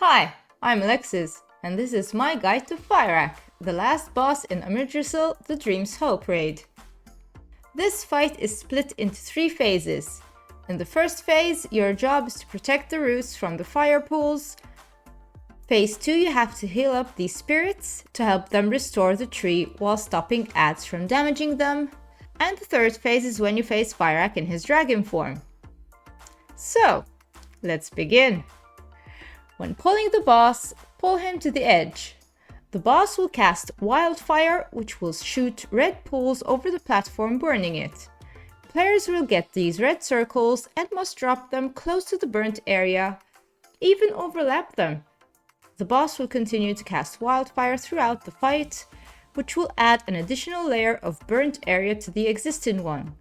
Hi, I'm Alexis, and this is my guide to Fyrakk, the last boss in Amirdrassil, the Dream's Hope raid. This fight is split into 3 phases. In the first phase, your job is to protect the roots from the fire pools. Phase 2, you have to heal up these spirits to help them restore the tree while stopping adds from damaging them. And the third phase is when you face Fyrakk in his dragon form. So, let's begin. When pulling the boss, pull him to the edge. The boss will cast Wildfire, which will shoot red pools over the platform, burning it. Players will get these red circles and must drop them close to the burnt area, even overlap them. The boss will continue to cast Wildfire throughout the fight, which will add an additional layer of burnt area to the existing one.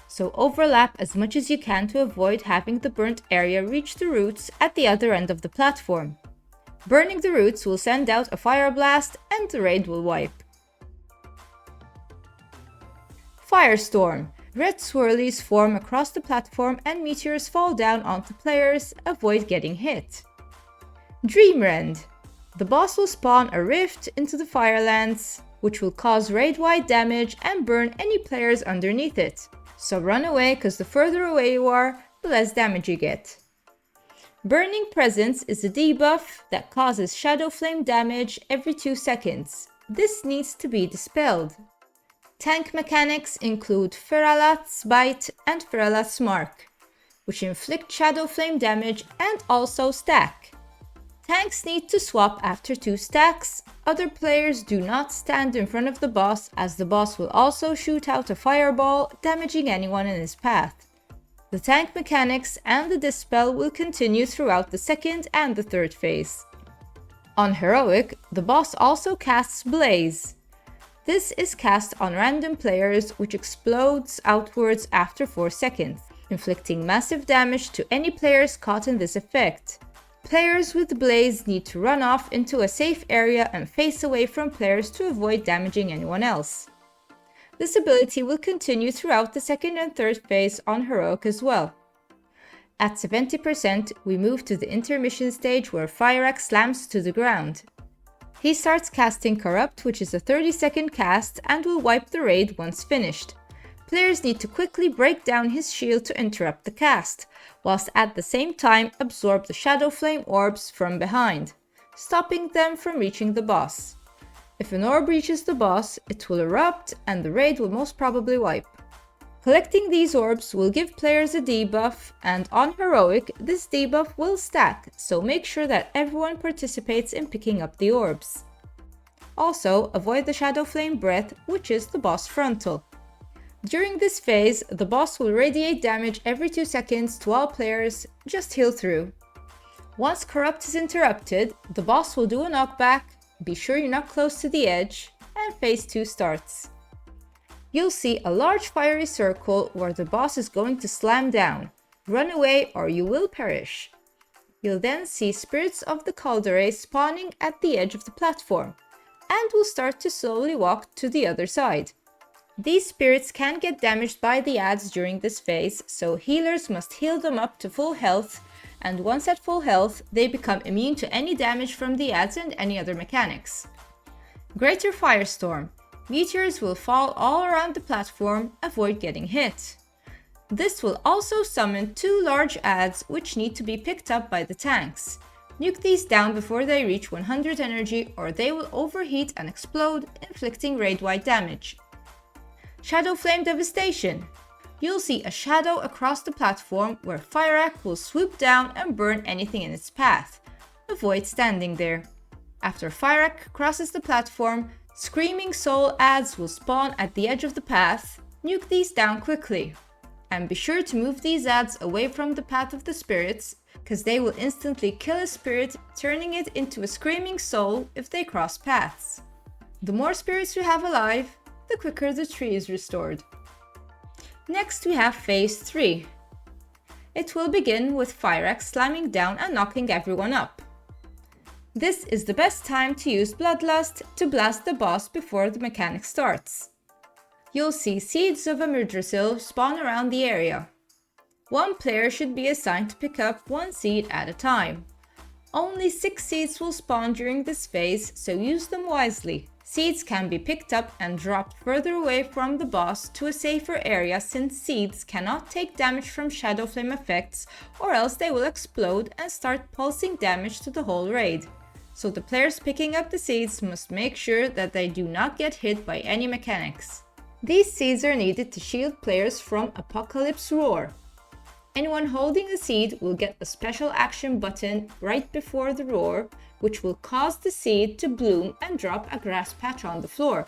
So overlap as much as you can to avoid having the burnt area reach the roots at the other end of the platform. Burning the roots will send out a fire blast and the raid will wipe. Firestorm. Red swirlies form across the platform and meteors fall down onto players. Avoid getting hit. Dreamrend. The boss will spawn a rift into the Firelands, which will cause raid-wide damage and burn any players underneath it. So run away, cause the further away you are, the less damage you get. Burning Presence is a debuff that causes Shadow Flame damage every 2 seconds. This needs to be dispelled. Tank mechanics include Fyrakk's Bite and Fyrakk's Mark, which inflict Shadow Flame damage and also stack. Tanks need to swap after 2 stacks. Other players do not stand in front of the boss, as the boss will also shoot out a fireball, damaging anyone in his path. The tank mechanics and the dispel will continue throughout the second and the third phase. On Heroic, the boss also casts Blaze. This is cast on random players, which explodes outwards after 4 seconds, inflicting massive damage to any players caught in this effect. Players with Blaze need to run off into a safe area and face away from players to avoid damaging anyone else. This ability will continue throughout the second and third phase on Heroic as well. At 70%, we move to the intermission stage where Fyrakk slams to the ground. He starts casting Corrupt, which is a 30-second cast and will wipe the raid once finished. Players need to quickly break down his shield to interrupt the cast, whilst at the same time absorb the Shadow Flame orbs from behind, stopping them from reaching the boss. If an orb reaches the boss, it will erupt and the raid will most probably wipe. Collecting these orbs will give players a debuff, and on Heroic, this debuff will stack, so make sure that everyone participates in picking up the orbs. Also, avoid the Shadow Flame Breath, which is the boss frontal. During this phase, the boss will radiate damage every 2 seconds to all players. Just heal through. Once Corrupt is interrupted, the boss will do a knockback, be sure you're not close to the edge, and phase 2 starts. You'll see a large fiery circle where the boss is going to slam down. Run away or you will perish. You'll then see spirits of the Calderae spawning at the edge of the platform, and will start to slowly walk to the other side. These spirits can get damaged by the adds during this phase, so healers must heal them up to full health, and once at full health, they become immune to any damage from the adds and any other mechanics. Greater Firestorm. Meteors will fall all around the platform, avoid getting hit. This will also summon 2 large adds which need to be picked up by the tanks. Nuke these down before they reach 100 energy or they will overheat and explode, inflicting raid-wide damage. Shadow Flame Devastation. You'll see a shadow across the platform where Fyrakk will swoop down and burn anything in its path. Avoid standing there. After Fyrakk crosses the platform, Screaming Soul adds will spawn at the edge of the path. Nuke these down quickly. And be sure to move these adds away from the path of the spirits, cause they will instantly kill a spirit, turning it into a Screaming Soul if they cross paths. The more spirits you have alive, the quicker the tree is restored. Next we have phase 3. It will begin with Fyrakk slamming down and knocking everyone up. This is the best time to use Bloodlust to blast the boss before the mechanic starts. You'll see seeds of Amirdrassil spawn around the area. One player should be assigned to pick up 1 seed at a time. Only 6 seeds will spawn during this phase, so use them wisely. Seeds can be picked up and dropped further away from the boss to a safer area, since seeds cannot take damage from Shadow Flame effects, or else they will explode and start pulsing damage to the whole raid. So the players picking up the seeds must make sure that they do not get hit by any mechanics. These seeds are needed to shield players from Apocalypse Roar. Anyone holding a seed will get a special action button right before the roar, which will cause the seed to bloom and drop a grass patch on the floor.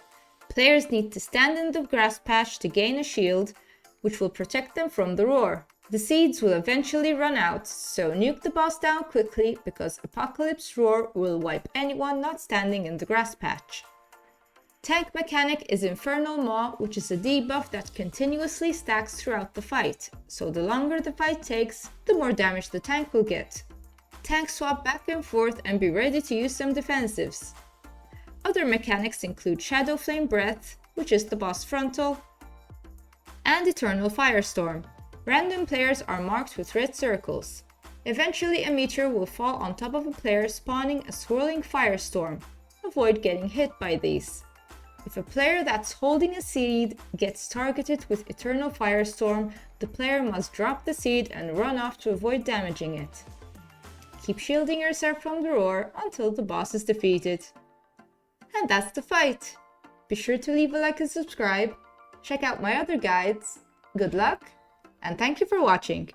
Players need to stand in the grass patch to gain a shield, which will protect them from the roar. The seeds will eventually run out, so nuke the boss down quickly because Apocalypse Roar will wipe anyone not standing in the grass patch. Tank mechanic is Infernal Maw, which is a debuff that continuously stacks throughout the fight, so the longer the fight takes, the more damage the tank will get. Tank swap back and forth and be ready to use some defensives. Other mechanics include Shadow Flame Breath, which is the boss frontal, and Eternal Firestorm. Random players are marked with red circles. Eventually a meteor will fall on top of a player, spawning a swirling firestorm. Avoid getting hit by these. If a player that's holding a seed gets targeted with Eternal Firestorm, the player must drop the seed and run off to avoid damaging it. Keep shielding yourself from the roar until the boss is defeated. And that's the fight! Be sure to leave a like and subscribe, check out my other guides, good luck, and thank you for watching!